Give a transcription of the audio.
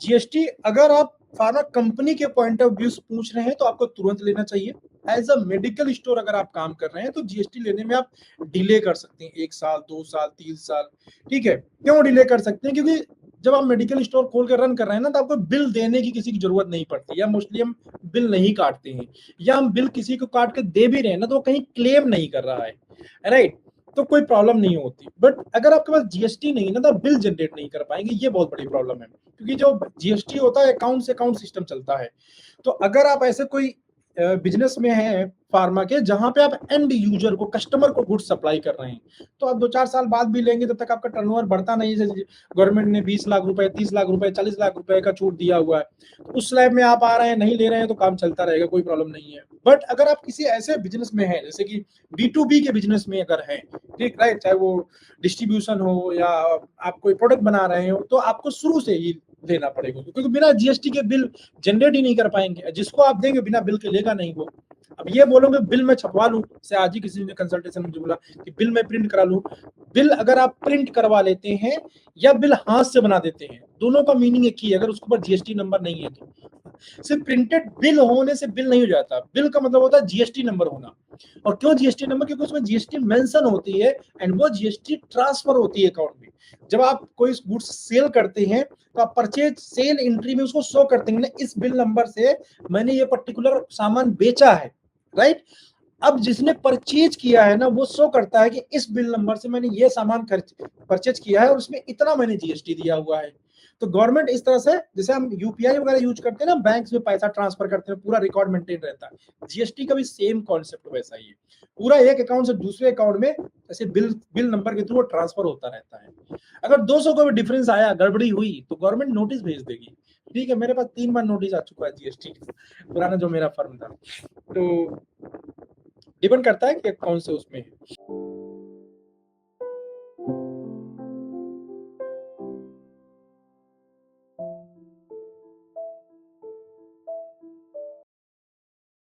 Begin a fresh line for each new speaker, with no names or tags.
GST अगर आप pharma company के पॉइंट ऑफ व्यू से पूछ रहे हैं तो आपको तुरंत लेना चाहिए। एज अ मेडिकल स्टोर अगर आप काम कर रहे हैं तो जीएसटी लेने में आप डिले कर सकते हैं, 1 साल 2 साल 3 साल। ठीक है, क्यों डिले कर सकते हैं? क्योंकि जब आप मेडिकल स्टोर खोल कर रन कर रहे हैं ना, तो आपको बिल देने की किसी की जरूरत नहीं पड़ती, या मोस्टली हम बिल नहीं काटते हैं, या हम बिल किसी को काट के दे भी रहे हैं ना तो वो कहीं क्लेम नहीं कर रहा है, राइट? तो कोई प्रॉब्लम नहीं होती। बट अगर आपके पास जीएसटी नहीं है ना, तो आप बिल जनरेट नहीं कर पाएंगे, ये बहुत बड़ी प्रॉब्लम है। क्योंकि जो जीएसटी होता है, अकाउंट से अकाउंट सिस्टम चलता है। तो अगर आप ऐसे कोई बिजनेस में हैं फार्मा के, जहां पे आप एंड यूजर को, कस्टमर को गुड्स सप्लाई कर रहे हैं, तो आप 2-4 साल बाद भी लेंगे, तब तक आपका टर्नओवर बढ़ता नहीं है। गवर्नमेंट ने 20 लाख रुपए, 30 लाख रुपए, 40 लाख रुपए का छूट दिया हुआ है, तो उस स्लैब में आप आ रहे हैं, नहीं ले रहे हैं, तो काम चलता रहेगा, कोई प्रॉब्लम नहीं है। बट अगर आप किसी ऐसे बिजनेस में हैं, जैसे कि B2B के बिजनेस में अगर हैं, ठीक, राइट, चाहे वो डिस्ट्रीब्यूशन हो या आप कोई प्रोडक्ट बना रहे हो, तो आपको शुरू से ही लेना पड़ेगा, क्योंकि बिना जीएसटी के बिल जनरेट ही नहीं कर पाएंगे। जिसको आप देंगे बिना बिल के लेगा नहीं वो। अब ये बोलोगे बिल मैं छपवा लूं, से आज ही किसी ने कंसल्टेशन में बोला कि बिल मैं प्रिंट करा लूं। बिल अगर आप प्रिंट करवा लेते हैं या बिल हाथ से बना देते हैं, दोनों का मीनिंग एक ही है, अगर उसके ऊपर जीएसटी नंबर नहीं है तो। सिर्फ प्रिंटेड बिल होने से बिल नहीं हो जाता, बिल का मतलब होता है जीएसटी नंबर होना। और क्यों जीएसटी नंबर? क्योंकि उसमें जीएसटी मेंशन होती है, एंड वो जीएसटी ट्रांसफर होती है अकाउंट में। जब आप कोई गुड्स सेल करते हैं तो आप परचेज सेल एंट्री में उसको शो करते हैं, इस बिल नंबर से मैंने ये पर्टिकुलर सामान बेचा है, राइट? अब जिसने परचेज किया है ना, वो शो करता है कि इस बिल नंबर से मैंने ये सामान परचेज किया है और उसमें इतना मैंने जीएसटी दिया हुआ है। तो गवर्नमेंट इस तरह से, जैसे हम यूपीआई वगैरह यूज करते हैं ना, बैंक में पैसा ट्रांसफर करते हैं, पूरा रिकॉर्ड मेंटेन रहता है। जीएसटी का भी सेम कॉन्सेप्ट वैसा ही है, पूरा एक अकाउंट से दूसरे अकाउंट में ऐसे बिल नंबर के थ्रू ट्रांसफर होता रहता है। अगर 200 का भी डिफरेंस आया, गड़बड़ी हुई, तो गवर्नमेंट नोटिस भेज देगी। ठीक है, मेरे पास 3 बार नोटिस आ चुका है जीएसटी, पुराना जो मेरा फर्म था। तो डिपेंड करता है कि कौन से उसमें है।